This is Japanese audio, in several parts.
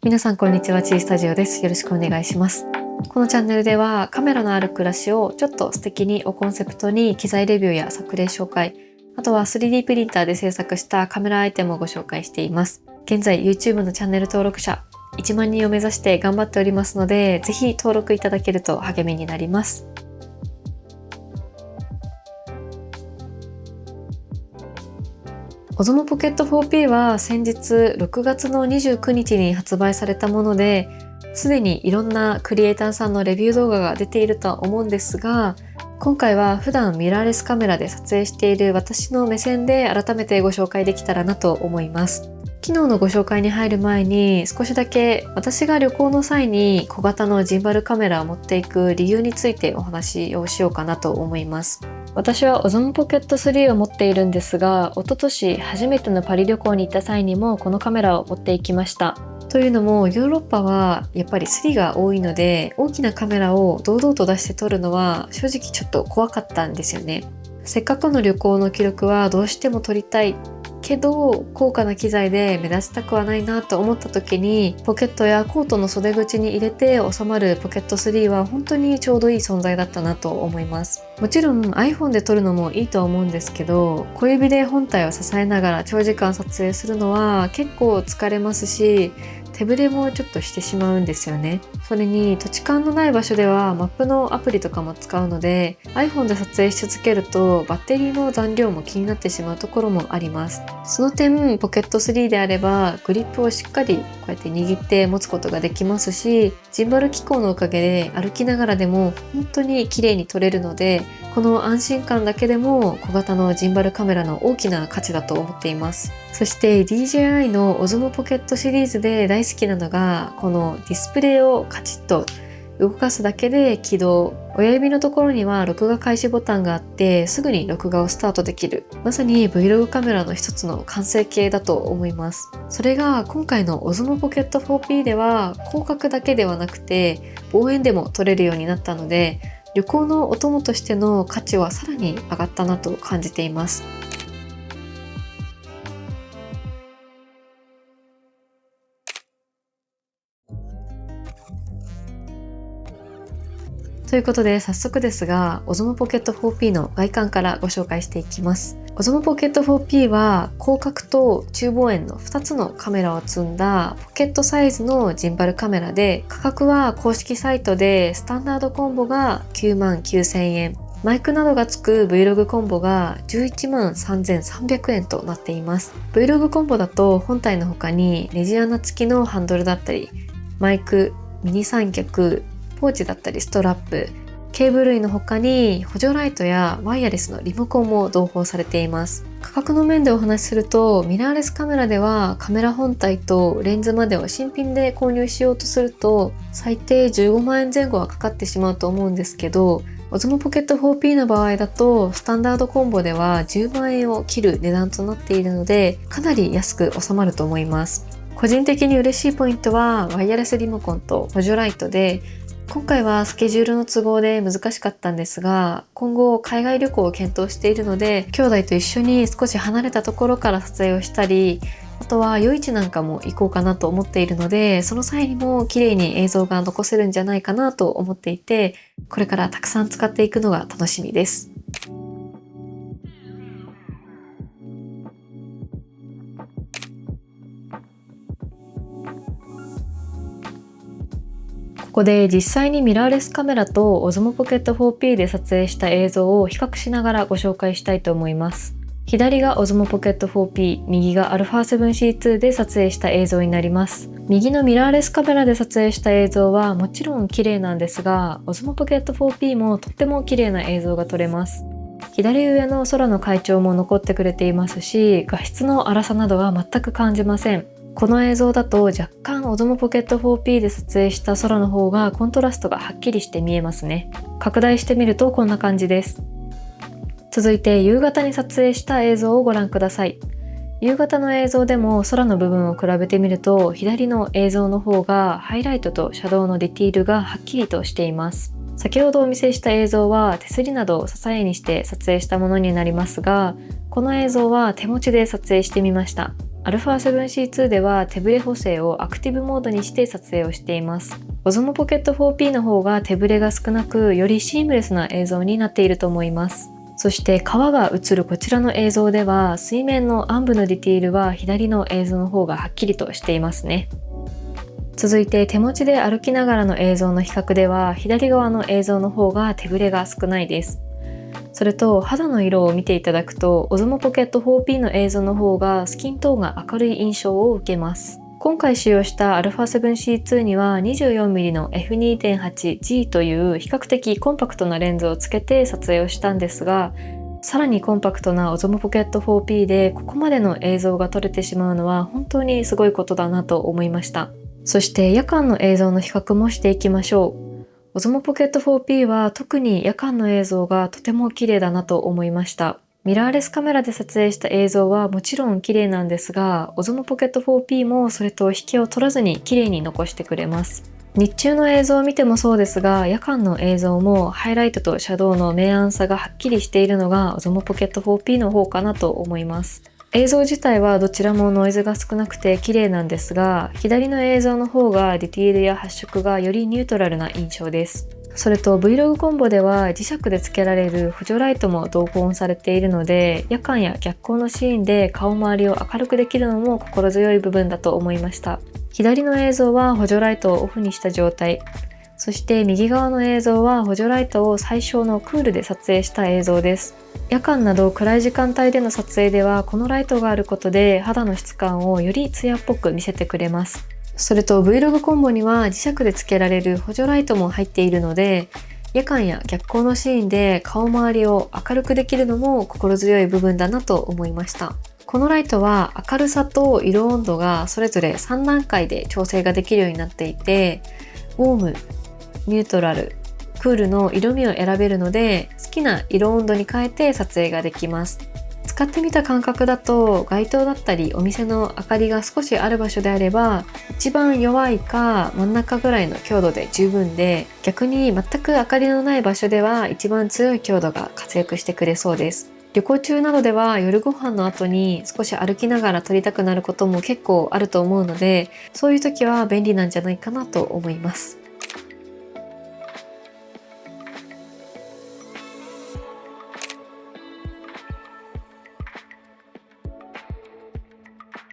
皆さんこんにちは、チースタジオです。よろしくお願いします。このチャンネルではカメラのある暮らしをちょっと素敵にをコンセプトに機材レビューや作例紹介、あとは 3D プリンターで制作したカメラアイテムをご紹介しています。現在 YouTube のチャンネル登録者1万人を目指して頑張っておりますので、ぜひ登録いただけると励みになります。Osmo Pocket 4P は先日6月の29日に発売されたもので、すでにいろんなクリエイターさんのレビュー動画が出ているとは思うんですが、今回は普段ミラーレスカメラで撮影している私の目線で改めてご紹介できたらなと思います。昨日のご紹介に入る前に少しだけ私が旅行の際に小型のジンバルカメラを持っていく理由についてお話をしようかなと思います。私は Osmo Pocket 3を持っているんですが、一昨年初めてのパリ旅行に行った際にもこのカメラを持っていきました。というのもヨーロッパはやっぱり3が多いので、大きなカメラを堂々と出して撮るのは正直ちょっと怖かったんですよね。せっかくの旅行の記録はどうしても撮りたいけど、高価な機材で目立ちたくはないなと思った時に、ポケットやコートの袖口に入れて収まるポケット3は本当にちょうどいい存在だったなと思います。もちろん iPhone で撮るのもいいとは思うんですけど、小指で本体を支えながら長時間撮影するのは結構疲れますし、手ぶれもちょっとしてしまうんですよね。それに土地勘のない場所ではマップのアプリとかも使うので、 iPhone で撮影し続けるとバッテリーの残量も気になってしまうところもあります。その点ポケット3であればグリップをしっかりこうやって握って持つことができますし、ジンバル機構のおかげで歩きながらでも本当に綺麗に撮れるので、この安心感だけでも小型のジンバルカメラの大きな価値だと思っています。そして DJI の Osmo Pocket シリーズで大好きなのが、このディスプレイをカチッと動かすだけで起動。親指のところには録画開始ボタンがあって、すぐに録画をスタートできる。まさに Vlog カメラの一つの完成形だと思います。それが今回の Osmo Pocket 4P では広角だけではなくて望遠でも撮れるようになったので、旅行のお供としての価値はさらに上がったなと感じています。ということで早速ですが、 Osmo Pocket 4P の外観からご紹介していきます。 Osmo Pocket 4P は広角と中望遠の2つのカメラを積んだポケットサイズのジンバルカメラで、価格は公式サイトでスタンダードコンボが99,000円、マイクなどがつく Vlog コンボが113,300円となっています。 Vlog コンボだと本体の他にネジ穴付きのハンドルだったり、マイク、ミニ三脚、ポーチだったりストラップ、ケーブル類の他に補助ライトやワイヤレスのリモコンも同封されています。価格の面でお話しすると、ミラーレスカメラではカメラ本体とレンズまでを新品で購入しようとすると最低15万円前後はかかってしまうと思うんですけど、Osmo Pocket 4P の場合だとスタンダードコンボでは10万円を切る値段となっているので、かなり安く収まると思います。個人的に嬉しいポイントはワイヤレスリモコンと補助ライトで、今回はスケジュールの都合で難しかったんですが、今後海外旅行を検討しているので、兄弟と一緒に少し離れたところから撮影をしたり、あとは夜市なんかも行こうかなと思っているので、その際にも綺麗に映像が残せるんじゃないかなと思っていて、これからたくさん使っていくのが楽しみです。ここで実際にミラーレスカメラと Osmo Pocket 4P で撮影した映像を比較しながらご紹介したいと思います。左が Osmo Pocket 4P、右が α7C2 で撮影した映像になります。右のミラーレスカメラで撮影した映像はもちろん綺麗なんですが、 Osmo Pocket 4P もとっても綺麗な映像が撮れます。左上の空の海鳥も残ってくれていますし、画質の粗さなどは全く感じません。この映像だと若干 Osmo Pocket 4P で撮影した空の方がコントラストがはっきりして見えますね。拡大してみるとこんな感じです。続いて夕方に撮影した映像をご覧ください。夕方の映像でも空の部分を比べてみると、左の映像の方がハイライトとシャドウのディティールがはっきりとしています。先ほどお見せした映像は手すりなどを支えにして撮影したものになりますが、この映像は手持ちで撮影してみました。α7C2 では手ブレ補正をアクティブモードにして撮影をしています。Osmo Pocket 4P の方が手ブレが少なく、よりシームレスな映像になっていると思います。そして川が映るこちらの映像では、水面の暗部のディティールは左の映像の方がはっきりとしていますね。続いて手持ちで歩きながらの映像の比較では、左側の映像の方が手ブレが少ないです。それと肌の色を見ていただくと、Osmo Pocket 4P の映像の方がスキントーンが明るい印象を受けます。今回使用した α7C2 には 24mm の F2.8G という比較的コンパクトなレンズをつけて撮影をしたんですが、さらにコンパクトな Osmo Pocket 4P でここまでの映像が撮れてしまうのは本当にすごいことだなと思いました。そして夜間の映像の比較もしていきましょう。Osmo Pocket 4P は特に夜間の映像がとても綺麗だなと思いました。ミラーレスカメラで撮影した映像はもちろん綺麗なんですが、Osmo Pocket 4P もそれと引きを取らずに綺麗に残してくれます。日中の映像を見てもそうですが、夜間の映像もハイライトとシャドウの明暗さがはっきりしているのが Osmo Pocket 4P の方かなと思います。映像自体はどちらもノイズが少なくて綺麗なんですが、左の映像の方がディティールや発色がよりニュートラルな印象です。それと Vlog コンボでは磁石で付けられる補助ライトも同梱されているので、夜間や逆光のシーンで顔周りを明るくできるのも心強い部分だと思いました。左の映像は補助ライトをオフにした状態、そして右側の映像は補助ライトを最小のクールで撮影した映像です。夜間など暗い時間帯での撮影ではこのライトがあることで肌の質感をより艶っぽく見せてくれます。それと Vlog コンボには磁石で付けられる補助ライトも入っているので、夜間や逆光のシーンで顔周りを明るくできるのも心強い部分だなと思いました。このライトは明るさと色温度がそれぞれ3段階で調整ができるようになっていて、ウォーム、ニュートラル、クールの色味を選べるので、好きな色温度に変えて撮影ができます。使ってみた感覚だと、街灯だったりお店の明かりが少しある場所であれば、一番弱いか真ん中ぐらいの強度で十分で、逆に全く明かりのない場所では一番強い強度が活躍してくれそうです。旅行中などでは夜ご飯の後に少し歩きながら撮りたくなることも結構あると思うので、そういう時は便利なんじゃないかなと思います。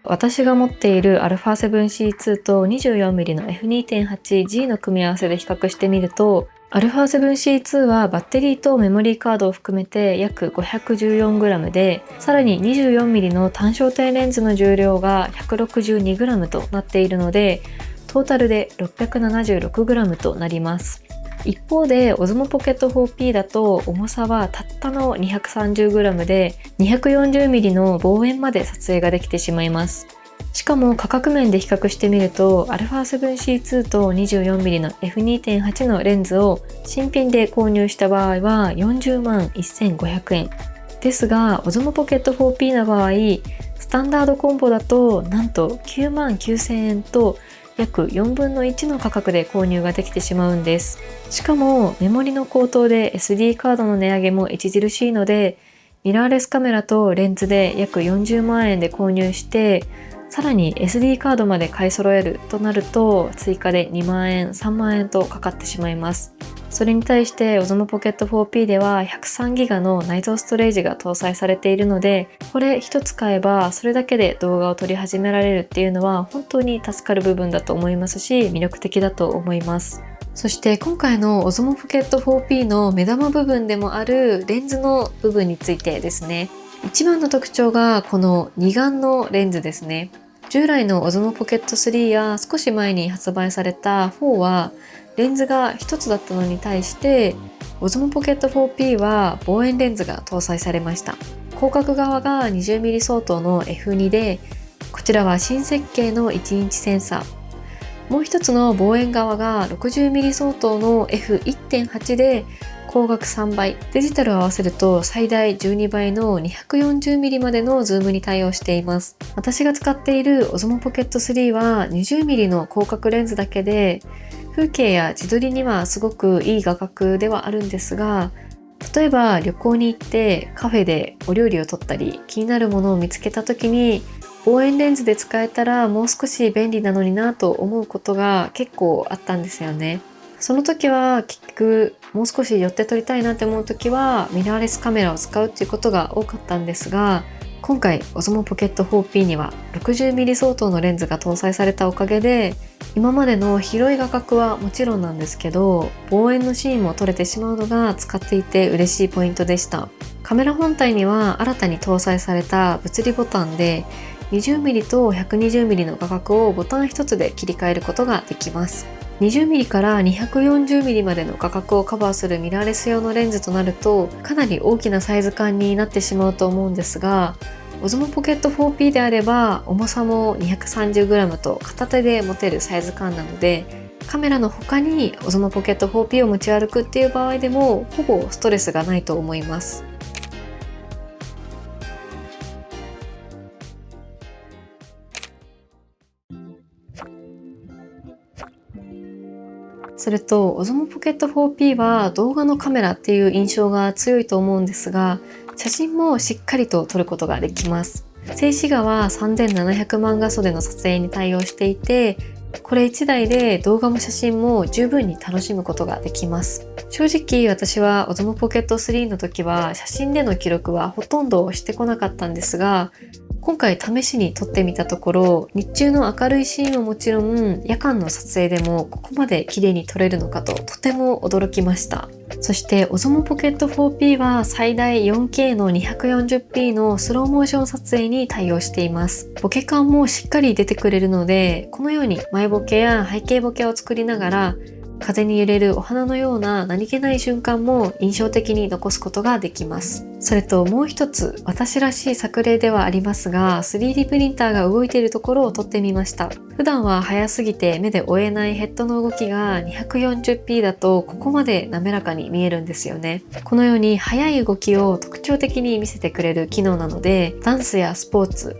私が持っている α7C2 と 24mm の F2.8G の組み合わせで比較してみると、α7C2 はバッテリーとメモリーカードを含めて約 514g で、さらに 24mm の単焦点レンズの重量が 162g となっているので、トータルで 676g となります。一方で Osmo Pocket 4P だと重さはたったの 230g で 240mm の望遠まで撮影ができてしまいます。しかも価格面で比較してみると α7C2 と 24mm の F2.8 のレンズを新品で購入した場合は40万1500円ですが、 Osmo Pocket 4P の場合スタンダードコンボだとなんと9万9000円と約4分の1の価格で購入ができてしまうんです。しかもメモリの高騰で SD カードの値上げも著しいので、ミラーレスカメラとレンズで約40万円で購入して、さらに SD カードまで買い揃えるとなると追加で2万円、3万円とかかってしまいます。それに対して Osmo Pocket 4P では 103GB の内蔵ストレージが搭載されているので、これ一つ買えばそれだけで動画を撮り始められるっていうのは本当に助かる部分だと思いますし、魅力的だと思います。そして今回の Osmo Pocket 4P の目玉部分でもあるレンズの部分についてですね。一番の特徴がこの二眼のレンズですね。従来の Osmo Pocket 3や少し前に発売された4はレンズが一つだったのに対して、Osmo Pocket 4P は望遠レンズが搭載されました。広角側が 20mm 相当の F2 で、こちらは新設計の1インチセンサー。もう一つの望遠側が 60mm 相当の F1.8 で、光学3倍、デジタルを合わせると最大12倍の 240mm までのズームに対応しています。私が使っている Osmo Pocket 3は 20mm の広角レンズだけで、風景や自撮りにはすごくいい画角ではあるんですが、例えば旅行に行ってカフェでお料理をとったり気になるものを見つけた時に望遠レンズで使えたらもう少し便利なのになと思うことが結構あったんですよね。その時は結局もう少し寄って撮りたいなって思う時はミラーレスカメラを使うっていうことが多かったんですが、今回 OSMO Pocket 4P には 60mm 相当のレンズが搭載されたおかげで、今までの広い画角はもちろんなんですけど、望遠のシーンも撮れてしまうのが使っていて嬉しいポイントでした。カメラ本体には新たに搭載された物理ボタンで 20mm と 120mm の画角をボタン一つで切り替えることができます。20mm から 240mm までの画角をカバーするミラーレス用のレンズとなるとかなり大きなサイズ感になってしまうと思うんですが、 OSMO Pocket 4P であれば重さも 230g と片手で持てるサイズ感なので、カメラの他に OSMO Pocket 4P を持ち歩くっていう場合でもほぼストレスがないと思います。それと OSMO Pocket 4P は動画のカメラっていう印象が強いと思うんですが、写真もしっかりと撮ることができます。静止画は3700万画素での撮影に対応していて、これ1台で動画も写真も十分に楽しむことができます。正直私は OSMO Pocket 3の時は写真での記録はほとんどしてこなかったんですが、今回試しに撮ってみたところ、日中の明るいシーンはもちろん夜間の撮影でもここまで綺麗に撮れるのかととても驚きました。そして OSMO Pocket 4P は最大 4K の 240p のスローモーション撮影に対応しています。ボケ感もしっかり出てくれるので、このように前ボケや背景ボケを作りながら風に揺れるお花のような何気ない瞬間も印象的に残すことができます。それともう一つ、私らしい作例ではありますが、3D プリンターが動いているところを撮ってみました。普段は速すぎて目で追えないヘッドの動きが 240p だとここまで滑らかに見えるんですよね。このように速い動きを特徴的に見せてくれる機能なので、ダンスやスポーツ、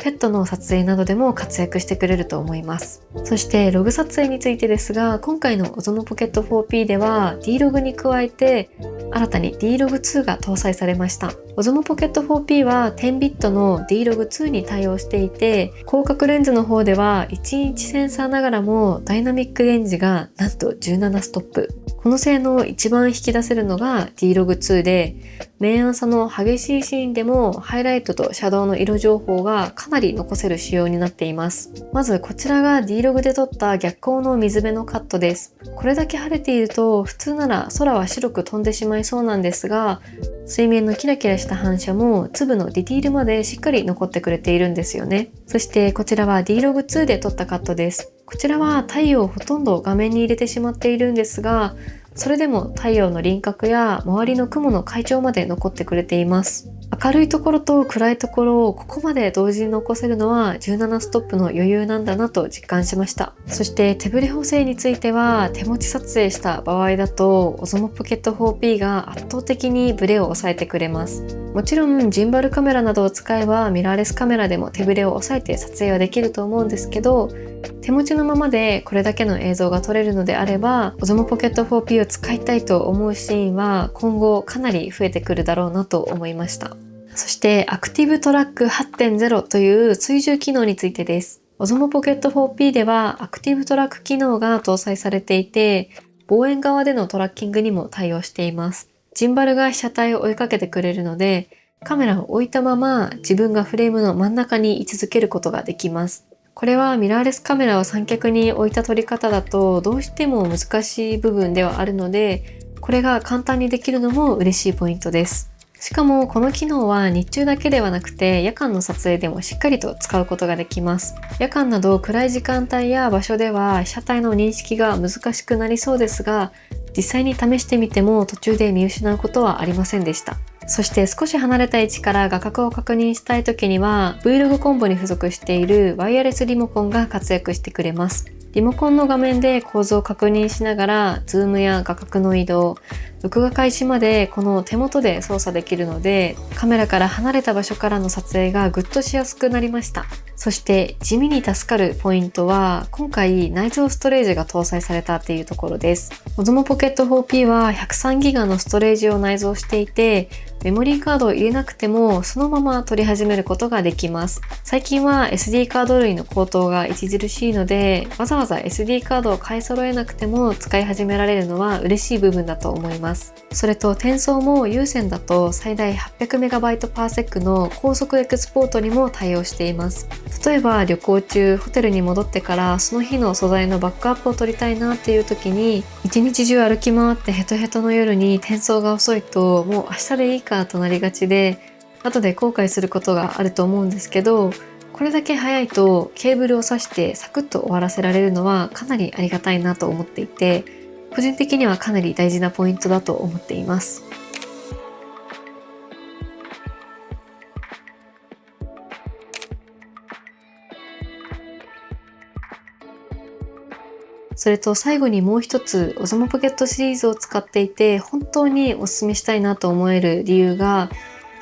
ペットの撮影などでも活躍してくれると思います。そしてログ撮影についてですが、今回の OSMO Pocket 4P では D-Log に加えて新たに D-Log2 が搭載されました。OSMO Pocket 4P は10ビットの D-Log2 に対応していて、広角レンズの方では1インチセンサーながらもダイナミックレンジがなんと17ストップ。この性能を一番引き出せるのが D-Log2 で、明暗差の激しいシーンでもハイライトとシャドウの色情報がかなり残せる仕様になっています。まずこちらが D-Log で撮った逆光の水辺のカットです。これだけ晴れていると普通なら空は白く飛んでしまいそうなんですが、水面のキラキラした反射も粒のディティールまでしっかり残ってくれているんですよね。そしてこちらは D-Log2 で撮ったカットです。こちらは太陽をほとんど画面に入れてしまっているんですが、それでも太陽の輪郭や周りの雲の階調まで残ってくれています。明るいところと暗いところをここまで同時に残せるのは17ストップの余裕なんだなと実感しました。そして手ブレ補正については、手持ち撮影した場合だと OSMO Pocket 4P が圧倒的にブレを抑えてくれます。もちろんジンバルカメラなどを使えばミラーレスカメラでも手ブレを抑えて撮影はできると思うんですけど、手持ちのままでこれだけの映像が撮れるのであれば OSMO Pocket 4P を使いたいと思うシーンは今後かなり増えてくるだろうなと思いました。そしてアクティブトラック 8.0 という追従機能についてです。OSMO Pocket 4P ではアクティブトラック機能が搭載されていて、望遠側でのトラッキングにも対応しています。ジンバルが被写体を追いかけてくれるので、カメラを置いたまま自分がフレームの真ん中に居続けることができます。これはミラーレスカメラを三脚に置いた撮り方だとどうしても難しい部分ではあるので、これが簡単にできるのも嬉しいポイントです。しかもこの機能は日中だけではなくて夜間の撮影でもしっかりと使うことができます。夜間など暗い時間帯や場所では被写体の認識が難しくなりそうですが、実際に試してみても途中で見失うことはありませんでした。そして少し離れた位置から画角を確認したいときには Vlog コンボに付属しているワイヤレスリモコンが活躍してくれます。リモコンの画面で構造を確認しながらズームや画角の移動、録画開始までこの手元で操作できるので、カメラから離れた場所からの撮影がぐっとしやすくなりました。そして地味に助かるポイントは、今回内蔵ストレージが搭載されたっていうところです。Osmo Pocket 4P は 103GB のストレージを内蔵していて、メモリーカードを入れなくてもそのまま取り始めることができます。最近は SD カード類の高騰が著しいので、わざわざ SD カードを買い揃えなくても使い始められるのは嬉しい部分だと思います。それと転送も有線だと最大 800MB/s の高速エクスポートにも対応しています。例えば旅行中、ホテルに戻ってからその日の素材のバックアップを取りたいなっていう時に、一日中歩き回ってヘトヘトの夜に転送が遅いと、もう明日でいいかとなりがちで、後で後悔することがあると思うんですけど、これだけ早いとケーブルを挿してサクッと終わらせられるのはかなりありがたいなと思っていて、個人的にはかなり大事なポイントだと思っています。それと最後にもう一つ、Osmo Pocket シリーズを使っていて本当にお勧めしたいなと思える理由が、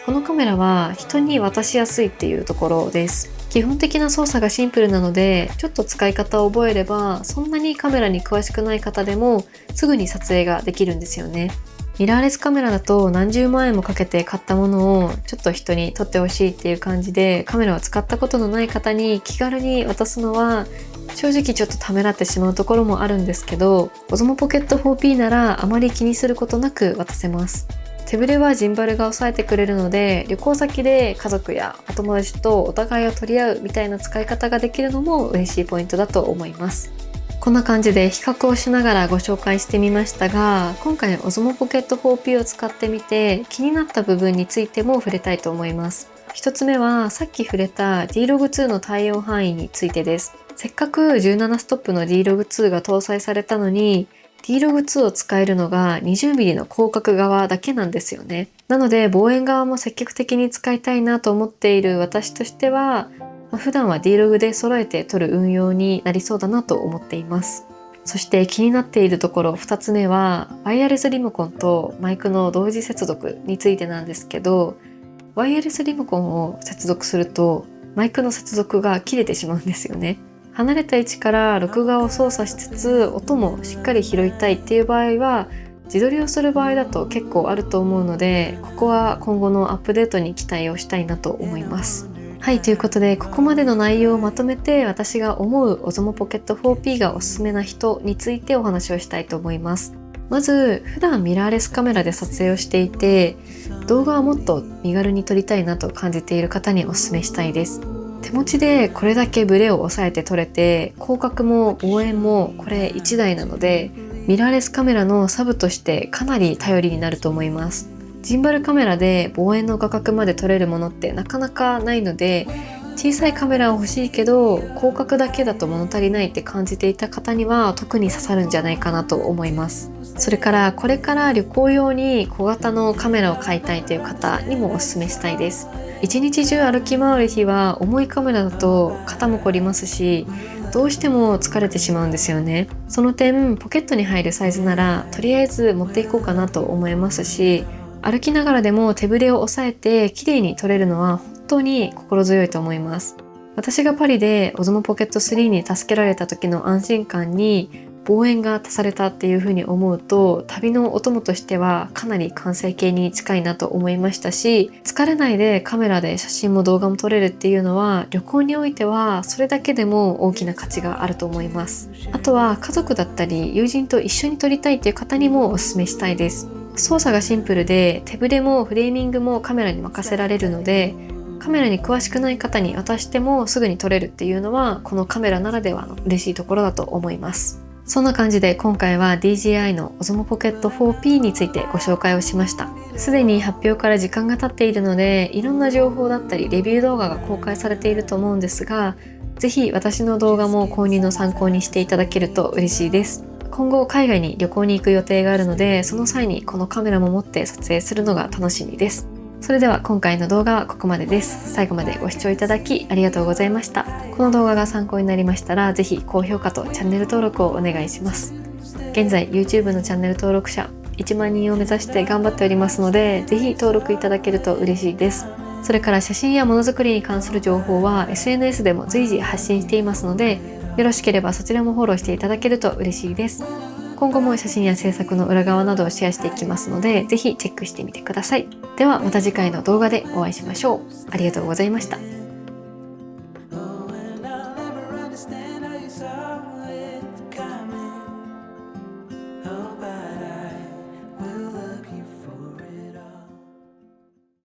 このカメラは人に渡しやすいっていうところです。基本的な操作がシンプルなので、ちょっと使い方を覚えれば、そんなにカメラに詳しくない方でもすぐに撮影ができるんですよね。ミラーレスカメラだと何十万円もかけて買ったものをちょっと人に撮ってほしいっていう感じで、カメラを使ったことのない方に気軽に渡すのは正直ちょっとためらってしまうところもあるんですけど、Osmo Pocket 4P ならあまり気にすることなく渡せます。手ぶれはジンバルが抑えてくれるので、旅行先で家族やお友達とお互いを取り合うみたいな使い方ができるのも嬉しいポイントだと思います。こんな感じで比較をしながらご紹介してみましたが、今回 Osmo Pocket 4P を使ってみて気になった部分についても触れたいと思います。一つ目はさっき触れた D-Log2 の対応範囲についてです。せっかく17ストップの D-Log2 が搭載されたのに、D-Log2 を使えるのが 20mm の広角側だけなんですよね。なので望遠側も積極的に使いたいなと思っている私としては、普段は D-Log で揃えて撮る運用になりそうだなと思っています。そして気になっているところ2つ目は、ワイヤレスリモコンとマイクの同時接続についてなんですけど、ワイヤレスリモコンを接続するとマイクの接続が切れてしまうんですよね。離れた位置から録画を操作しつつ音もしっかり拾いたいっていう場合は、自撮りをする場合だと結構あると思うので、ここは今後のアップデートに期待をしたいなと思います。はい、ということでここまでの内容をまとめて、私が思う Osmo Pocket 4P がおすすめな人についてお話をしたいと思います。まず、普段ミラーレスカメラで撮影をしていて、動画をもっと身軽に撮りたいなと感じている方におすすめしたいです。手持ちでこれだけブレを抑えて撮れて、広角も望遠もこれ1台なので、ミラーレスカメラのサブとしてかなり頼りになると思います。ジンバルカメラで望遠の画角まで撮れるものってなかなかないので、小さいカメラは欲しいけど広角だけだと物足りないって感じていた方には特に刺さるんじゃないかなと思います。それからこれから旅行用に小型のカメラを買いたいという方にもおすすめしたいです。一日中歩き回る日は重いカメラだと肩も凝りますし、どうしても疲れてしまうんですよね。その点ポケットに入るサイズならとりあえず持っていこうかなと思いますし、歩きながらでも手ぶれを抑えて綺麗に撮れるのは本当に心強いと思います。私がパリで Osmo Pocket 3に助けられた時の安心感に望遠が足されたっていう風に思うと、旅のお供としてはかなり完成形に近いなと思いましたし、疲れないでカメラで写真も動画も撮れるっていうのは旅行においてはそれだけでも大きな価値があると思います。あとは家族だったり友人と一緒に撮りたいっていう方にもおすすめしたいです。操作がシンプルで手ぶれもフレーミングもカメラに任せられるので、カメラに詳しくない方に渡してもすぐに撮れるっていうのはこのカメラならではの嬉しいところだと思います。そんな感じで今回は DJI の Osmo Pocket 4P についてご紹介をしました。すでに発表から時間が経っているので、いろんな情報だったりレビュー動画が公開されていると思うんですが、ぜひ私の動画も購入の参考にしていただけると嬉しいです。今後海外に旅行に行く予定があるので、その際にこのカメラも持って撮影するのが楽しみです。それでは今回の動画はここまでです。最後までご視聴いただきありがとうございました。この動画が参考になりましたら、ぜひ高評価とチャンネル登録をお願いします。現在 YouTube のチャンネル登録者1万人を目指して頑張っておりますので、ぜひ登録いただけると嬉しいです。それから写真やものづくりに関する情報は SNS でも随時発信していますので、よろしければそちらもフォローしていただけると嬉しいです。今後も写真や制作の裏側などをシェアしていきますので、ぜひチェックしてみてください。ではまた次回の動画でお会いしましょう。ありがとうございました。